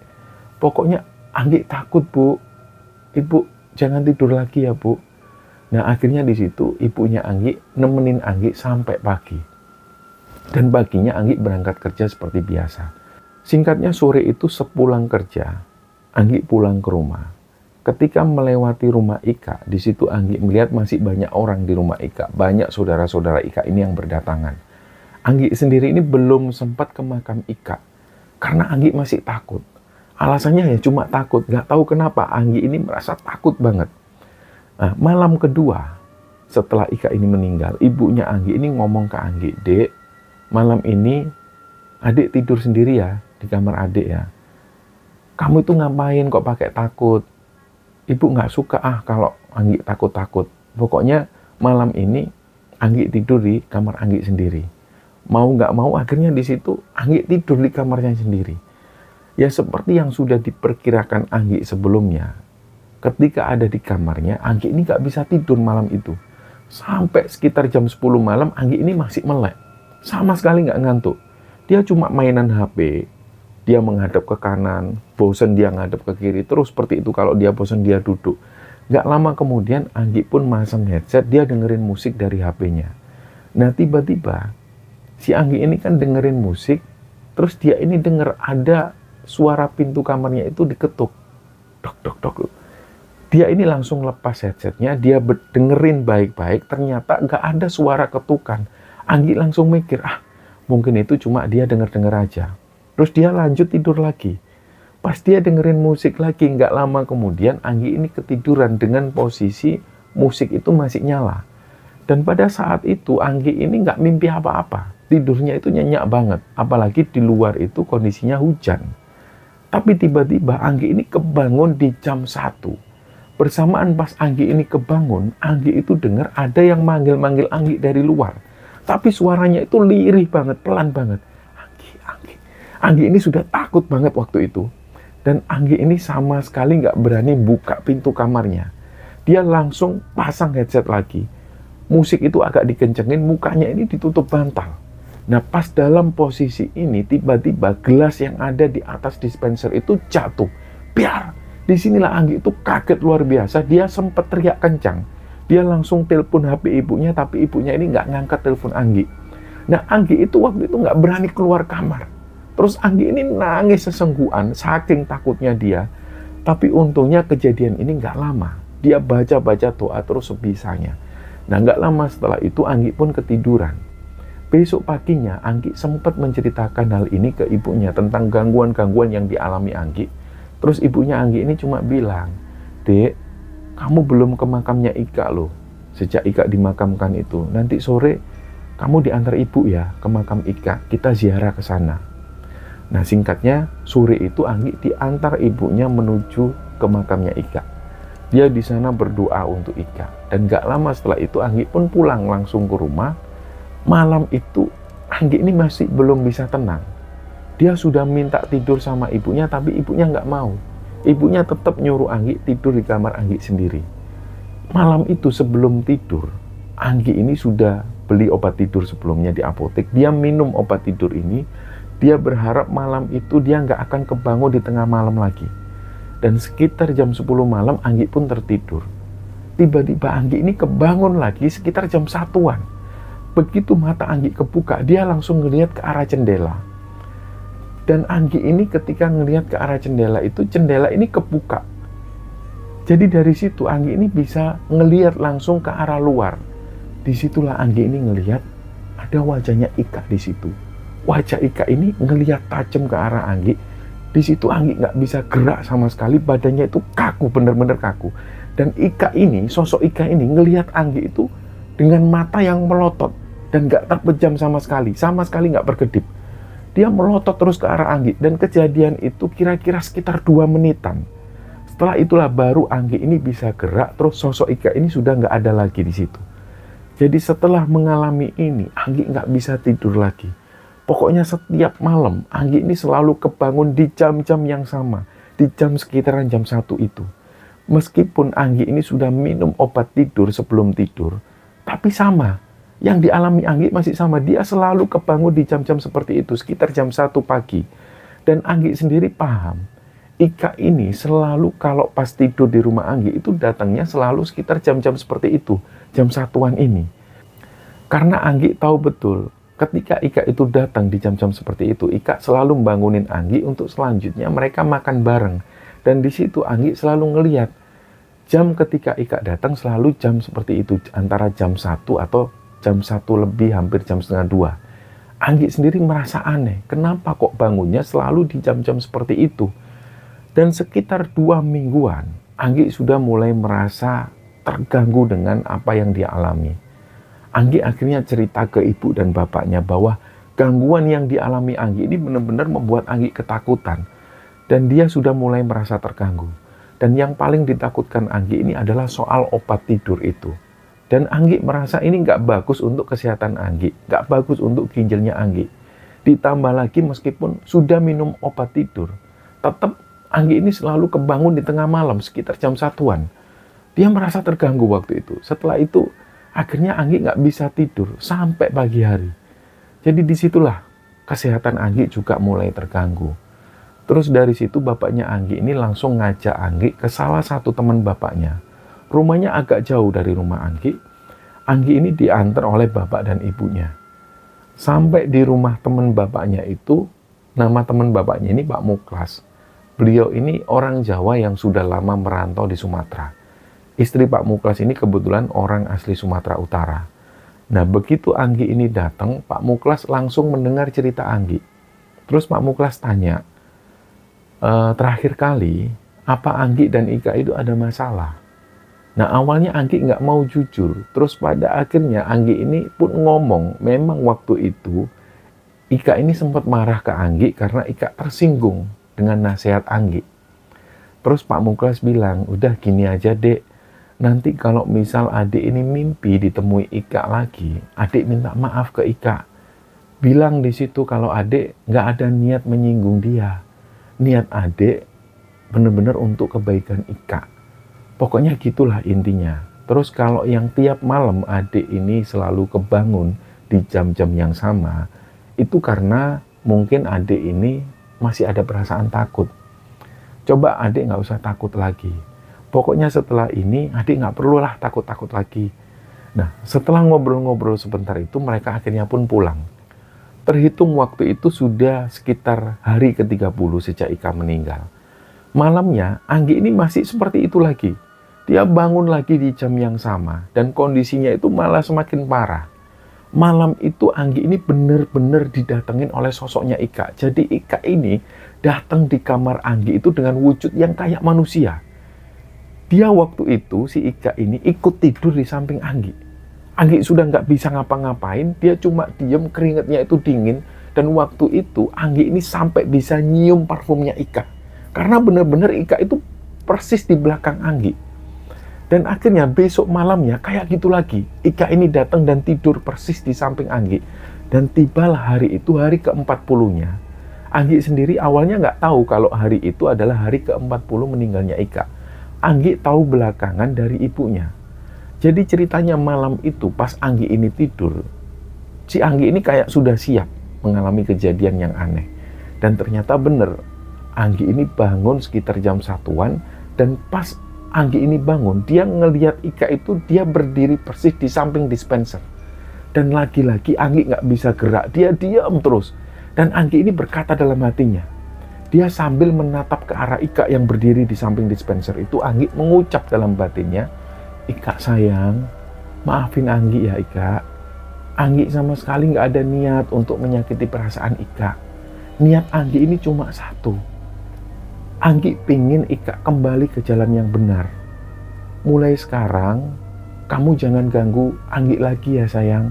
Pokoknya Anggi takut, Bu. Ibu jangan tidur lagi ya, Bu." Nah, akhirnya di situ ibunya Anggi nemenin Anggi sampai pagi. Dan paginya Anggi berangkat kerja seperti biasa. Singkatnya sore itu sepulang kerja, Anggi pulang ke rumah. Ketika melewati rumah Ika, di situ Anggi melihat masih banyak orang di rumah Ika. Banyak saudara-saudara Ika ini yang berdatangan. Anggi sendiri ini belum sempat ke makam Ika. Karena Anggi masih takut. Alasannya ya cuma takut. Nggak tahu kenapa Anggi ini merasa takut banget. Nah, malam kedua, setelah Ika ini meninggal, ibunya Anggi ini ngomong ke Anggi, "Dek, malam ini adik tidur sendiri ya, di kamar adik ya. Kamu itu ngapain kok pakai takut? Ibu nggak suka kalau Anggi takut-takut. Pokoknya malam ini Anggi tidur di kamar Anggi sendiri." Mau nggak mau akhirnya di situ Anggi tidur di kamarnya sendiri. Ya seperti yang sudah diperkirakan Anggi sebelumnya. Ketika ada di kamarnya, Anggi ini nggak bisa tidur malam itu. Sampai sekitar jam 10 malam, Anggi ini masih melek. Sama sekali nggak ngantuk. Dia cuma mainan HP. Dia menghadap ke kanan, bosen dia ngadep ke kiri. Terus seperti itu, kalau dia bosen dia duduk. Nggak lama kemudian, Anggi pun masang headset, dia dengerin musik dari HP-nya. Nah, tiba-tiba, si Anggi ini kan dengerin musik, terus dia ini denger ada suara pintu kamarnya itu diketuk. Dok, dok, dok. Dia ini langsung lepas headsetnya, dia dengerin baik-baik, ternyata nggak ada suara ketukan. Anggi langsung mikir, mungkin itu cuma dia denger-denger aja. Terus dia lanjut tidur lagi. Pas dia dengerin musik lagi, nggak lama kemudian Anggi ini ketiduran dengan posisi musik itu masih nyala. Dan pada saat itu Anggi ini nggak mimpi apa-apa. Tidurnya itu nyenyak banget. Apalagi di luar itu kondisinya hujan. Tapi tiba-tiba Anggi ini kebangun di jam 1. Bersamaan pas Anggi ini kebangun, Anggi itu dengar ada yang manggil-manggil Anggi dari luar. Tapi suaranya itu lirih banget, pelan banget. Anggi, Anggi. Anggi ini sudah takut banget waktu itu. Dan Anggi ini sama sekali nggak berani buka pintu kamarnya. Dia langsung pasang headset lagi. Musik itu agak dikencengin, mukanya ini ditutup bantal. Nah, pas dalam posisi ini, tiba-tiba gelas yang ada di atas dispenser itu jatuh. Biar! Disinilah Anggi itu kaget luar biasa. Dia sempat teriak kencang. Dia langsung telepon HP ibunya, tapi ibunya ini nggak ngangkat telepon Anggi. Nah, Anggi itu waktu itu nggak berani keluar kamar. Terus Anggi ini nangis sesenggukan, saking takutnya dia. Tapi untungnya kejadian ini nggak lama. Dia baca-baca doa terus sebisanya. Nah, nggak lama setelah itu Anggi pun ketiduran. Besok paginya Anggi sempat menceritakan hal ini ke ibunya tentang gangguan-gangguan yang dialami Anggi. Terus ibunya Anggi ini cuma bilang, "Dek, kamu belum ke makamnya Ika loh. Sejak Ika dimakamkan itu, nanti sore kamu diantar ibu ya ke makam Ika, kita ziarah ke sana." Nah, singkatnya, sore itu Anggi diantar ibunya menuju ke makamnya Ika. Dia di sana berdoa untuk Ika. Dan gak lama setelah itu Anggi pun pulang langsung ke rumah. Malam itu Anggi ini masih belum bisa tenang. Dia sudah minta tidur sama ibunya, tapi ibunya nggak mau. Ibunya tetap nyuruh Anggi tidur di kamar Anggi sendiri. Malam itu sebelum tidur, Anggi ini sudah beli obat tidur sebelumnya di apotek. Dia minum obat tidur ini. Dia berharap malam itu dia nggak akan kebangun di tengah malam lagi. Dan sekitar jam 10 malam Anggi pun tertidur. Tiba-tiba Anggi ini kebangun lagi sekitar jam 1-an. Begitu mata Anggi kebuka, dia langsung ngelihat ke arah jendela. Dan Anggi ini ketika ngelihat ke arah jendela itu, jendela ini kebuka. Jadi dari situ Anggi ini bisa ngelihat langsung ke arah luar. Disitulah Anggi ini ngelihat ada wajahnya Ika di situ. Wajah Ika ini ngelihat tajam ke arah Anggi. Di situ Anggi nggak bisa gerak sama sekali, badannya itu kaku, bener-bener kaku. Dan Ika ini, sosok Ika ini ngelihat Anggi itu dengan mata yang melotot dan nggak terpejam sama sekali nggak berkedip. Dia melotot terus ke arah Anggi, dan kejadian itu kira-kira sekitar 2 menitan. Setelah itulah baru Anggi ini bisa gerak, terus sosok Ika ini sudah nggak ada lagi di situ. Jadi setelah mengalami ini, Anggi nggak bisa tidur lagi. Pokoknya setiap malam, Anggi ini selalu kebangun di jam-jam yang sama. Di jam sekitaran jam 1 itu. Meskipun Anggi ini sudah minum obat tidur sebelum tidur, tapi sama. Yang dialami Anggi masih sama. Dia selalu kebangun di jam-jam seperti itu, sekitar jam 1 pagi. Dan Anggi sendiri paham, Ika ini selalu kalau pas tidur di rumah Anggi itu datangnya selalu sekitar jam-jam seperti itu. Jam 1-an ini. Karena Anggi tahu betul, ketika Ika itu datang di jam-jam seperti itu, Ika selalu membangunin Anggi untuk selanjutnya mereka makan bareng. Dan di situ Anggi selalu ngelihat jam ketika Ika datang selalu jam seperti itu, antara jam 1 atau jam 1 lebih, hampir jam setengah 2. Anggi sendiri merasa aneh, kenapa kok bangunnya selalu di jam-jam seperti itu. Dan sekitar 2 mingguan, Anggi sudah mulai merasa terganggu dengan apa yang dia alami. Anggi akhirnya cerita ke ibu dan bapaknya bahwa gangguan yang dialami Anggi ini benar-benar membuat Anggi ketakutan. Dan dia sudah mulai merasa terganggu. Dan yang paling ditakutkan Anggi ini adalah soal obat tidur itu. Dan Anggi merasa ini nggak bagus untuk kesehatan Anggi, nggak bagus untuk ginjalnya Anggi. Ditambah lagi meskipun sudah minum obat tidur, tetap Anggi ini selalu kebangun di tengah malam sekitar jam 1-an. Dia merasa terganggu waktu itu. Setelah itu, akhirnya Anggi nggak bisa tidur sampai pagi hari. Jadi disitulah kesehatan Anggi juga mulai terganggu. Terus dari situ bapaknya Anggi ini langsung ngajak Anggi ke salah satu teman bapaknya. Rumahnya agak jauh dari rumah Anggi. Anggi ini diantar oleh bapak dan ibunya. Sampai di rumah teman bapaknya itu, nama teman bapaknya ini Pak Muklas. Beliau ini orang Jawa yang sudah lama merantau di Sumatera. Istri Pak Muklas ini kebetulan orang asli Sumatera Utara. Nah, begitu Anggi ini datang, Pak Muklas langsung mendengar cerita Anggi. Terus Pak Muklas tanya, terakhir kali, apa Anggi dan Ika itu ada masalah? Nah, awalnya Anggi nggak mau jujur. Terus pada akhirnya Anggi ini pun ngomong, memang waktu itu Ika ini sempat marah ke Anggi karena Ika tersinggung dengan nasihat Anggi. Terus Pak Muklas bilang, udah gini aja dek, nanti kalau misal adik ini mimpi ditemui Ika lagi, adik minta maaf ke Ika. Bilang di situ kalau adik nggak ada niat menyinggung dia. Niat adik benar-benar untuk kebaikan Ika. Pokoknya gitulah intinya. Terus kalau yang tiap malam adik ini selalu kebangun di jam-jam yang sama, itu karena mungkin adik ini masih ada perasaan takut. Coba adik nggak usah takut lagi. Pokoknya setelah ini adik nggak perlulah takut-takut lagi. Nah, setelah ngobrol-ngobrol sebentar itu mereka akhirnya pun pulang. Terhitung waktu itu sudah sekitar hari ke-30 sejak Ika meninggal. Malamnya Anggi ini masih seperti itu lagi. Dia bangun lagi di jam yang sama dan kondisinya itu malah semakin parah. Malam itu Anggi ini benar-benar didatengin oleh sosoknya Ika. Jadi Ika ini datang di kamar Anggi itu dengan wujud yang kayak manusia. Dia waktu itu, si Ika ini ikut tidur di samping Anggi. Anggi sudah nggak bisa ngapa-ngapain, dia cuma diem, keringatnya itu dingin. Dan waktu itu Anggi ini sampai bisa nyium parfumnya Ika. Karena benar-benar Ika itu persis di belakang Anggi. Dan akhirnya besok malamnya kayak gitu lagi. Ika ini datang dan tidur persis di samping Anggi. Dan tibalah hari itu, hari ke-40-nya. Anggi sendiri awalnya nggak tahu kalau hari itu adalah hari ke-40 meninggalnya Ika. Anggi tahu belakangan dari ibunya. Jadi ceritanya malam itu pas Anggi ini tidur, si Anggi ini kayak sudah siap mengalami kejadian yang aneh. Dan ternyata bener, Anggi ini bangun sekitar jam 1-an dan pas Anggi ini bangun, dia ngelihat Ika itu dia berdiri persis di samping dispenser. Dan lagi-lagi Anggi nggak bisa gerak, dia diam terus. Dan Anggi ini berkata dalam hatinya, dia sambil menatap ke arah Ika yang berdiri di samping dispenser itu, Anggi mengucap dalam batinnya, Ika sayang, maafin Anggi ya Ika. Anggi sama sekali nggak ada niat untuk menyakiti perasaan Ika. Niat Anggi ini cuma satu. Anggi pingin Ika kembali ke jalan yang benar. Mulai sekarang, kamu jangan ganggu Anggi lagi ya sayang.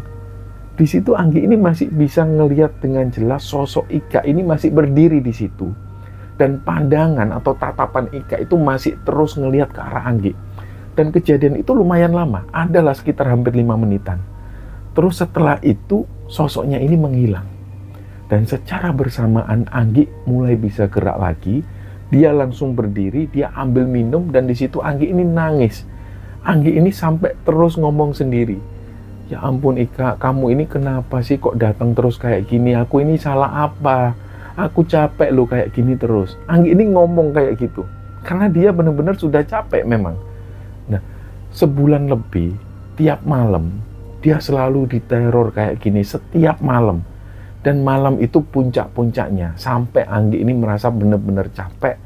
Di situ Anggi ini masih bisa ngelihat dengan jelas sosok Ika ini masih berdiri di situ. Dan pandangan atau tatapan Ika itu masih terus ngelihat ke arah Anggi. Dan kejadian itu lumayan lama, adalah sekitar hampir 5 menitan. Terus setelah itu, sosoknya ini menghilang. Dan secara bersamaan Anggi mulai bisa gerak lagi. Dia langsung berdiri, dia ambil minum, dan di situ Anggi ini nangis. Anggi ini sampai terus ngomong sendiri. Ya ampun Ika, kamu ini kenapa sih kok datang terus kayak gini? Aku ini salah apa? Aku capek loh kayak gini terus. Anggi ini ngomong kayak gitu. Karena dia benar-benar sudah capek memang. Nah, sebulan lebih, tiap malam, dia selalu diteror kayak gini setiap malam. Dan malam itu puncak-puncaknya, sampai Anggi ini merasa benar-benar capek.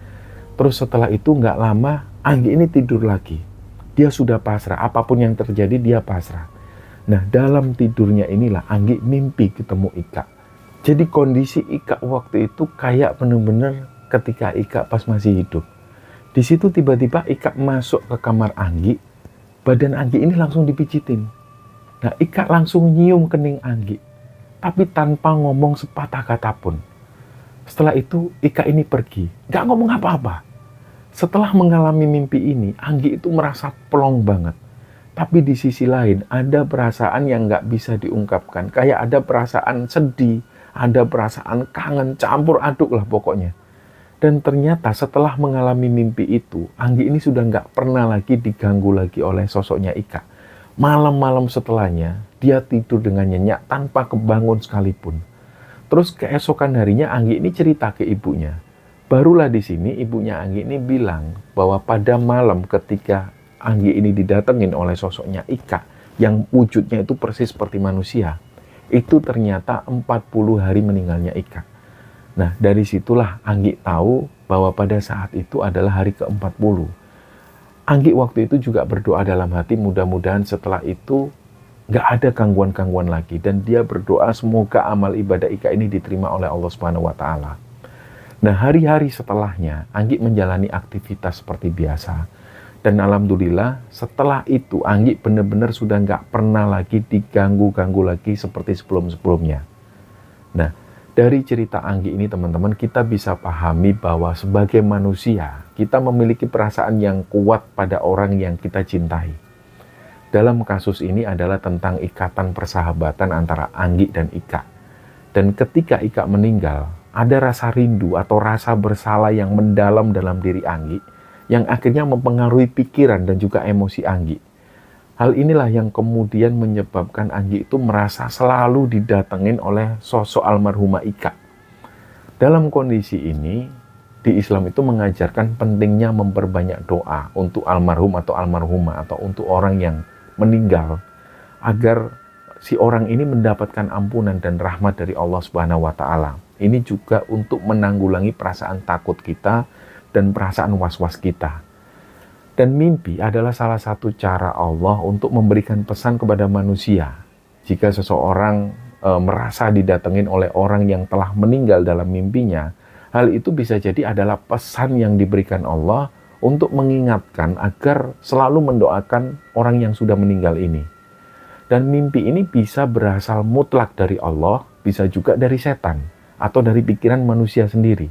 Terus setelah itu nggak lama, Anggi ini tidur lagi. Dia sudah pasrah, apapun yang terjadi dia pasrah. Nah, dalam tidurnya inilah Anggi mimpi ketemu Ika. Jadi kondisi Ika waktu itu kayak benar-benar ketika Ika pas masih hidup. Di situ tiba-tiba Ika masuk ke kamar Anggi, badan Anggi ini langsung dipijitin. Nah, Ika langsung nyium kening Anggi, tapi tanpa ngomong sepatah kata pun. Setelah itu Ika ini pergi, gak ngomong apa-apa. Setelah mengalami mimpi ini, Anggi itu merasa plong banget. Tapi di sisi lain ada perasaan yang gak bisa diungkapkan. Kayak ada perasaan sedih, ada perasaan kangen, campur aduk lah pokoknya. Dan ternyata setelah mengalami mimpi itu, Anggi ini sudah gak pernah lagi diganggu lagi oleh sosoknya Ika. Malam-malam setelahnya, dia tidur dengan nyenyak tanpa kebangun sekalipun. Terus keesokan harinya Anggi ini cerita ke ibunya. Barulah di sini ibunya Anggi ini bilang bahwa pada malam ketika Anggi ini didatengin oleh sosoknya Ika, yang wujudnya itu persis seperti manusia, itu ternyata 40 hari meninggalnya Ika. Nah, dari situlah Anggi tahu bahwa pada saat itu adalah hari ke-40. Anggi waktu itu juga berdoa dalam hati, mudah-mudahan setelah itu nggak ada gangguan-gangguan lagi. Dan dia berdoa semoga amal ibadah Ika ini diterima oleh Allah Subhanahu wa Ta'ala. Nah, hari-hari setelahnya, Anggi menjalani aktivitas seperti biasa. Dan alhamdulillah, setelah itu Anggi benar-benar sudah nggak pernah lagi diganggu-ganggu lagi seperti sebelum-sebelumnya. Nah, dari cerita Anggi ini teman-teman, kita bisa pahami bahwa sebagai manusia, kita memiliki perasaan yang kuat pada orang yang kita cintai. Dalam kasus ini adalah tentang ikatan persahabatan antara Anggi dan Ika. Dan ketika Ika meninggal, ada rasa rindu atau rasa bersalah yang mendalam dalam diri Anggi, yang akhirnya mempengaruhi pikiran dan juga emosi Anggi. Hal inilah yang kemudian menyebabkan Anggi itu merasa selalu didatengin oleh sosok almarhumah Ika. Dalam kondisi ini, di Islam itu mengajarkan pentingnya memperbanyak doa untuk almarhum atau almarhumah atau untuk orang yang meninggal, agar si orang ini mendapatkan ampunan dan rahmat dari Allah Subhanahu wa Ta'ala. Ini juga untuk menanggulangi perasaan takut kita dan perasaan was-was kita. Dan mimpi adalah salah satu cara Allah untuk memberikan pesan kepada manusia. Jika seseorang merasa didatengin oleh orang yang telah meninggal dalam mimpinya, hal itu bisa jadi adalah pesan yang diberikan Allah untuk mengingatkan agar selalu mendoakan orang yang sudah meninggal ini. Dan mimpi ini bisa berasal mutlak dari Allah, bisa juga dari setan, atau dari pikiran manusia sendiri.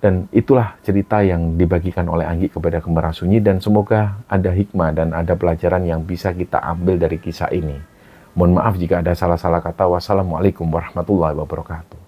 Dan itulah cerita yang dibagikan oleh Anggi kepada Kembar Sunyi, dan semoga ada hikmah dan ada pelajaran yang bisa kita ambil dari kisah ini. Mohon maaf jika ada salah-salah kata. Wassalamualaikum warahmatullahi wabarakatuh.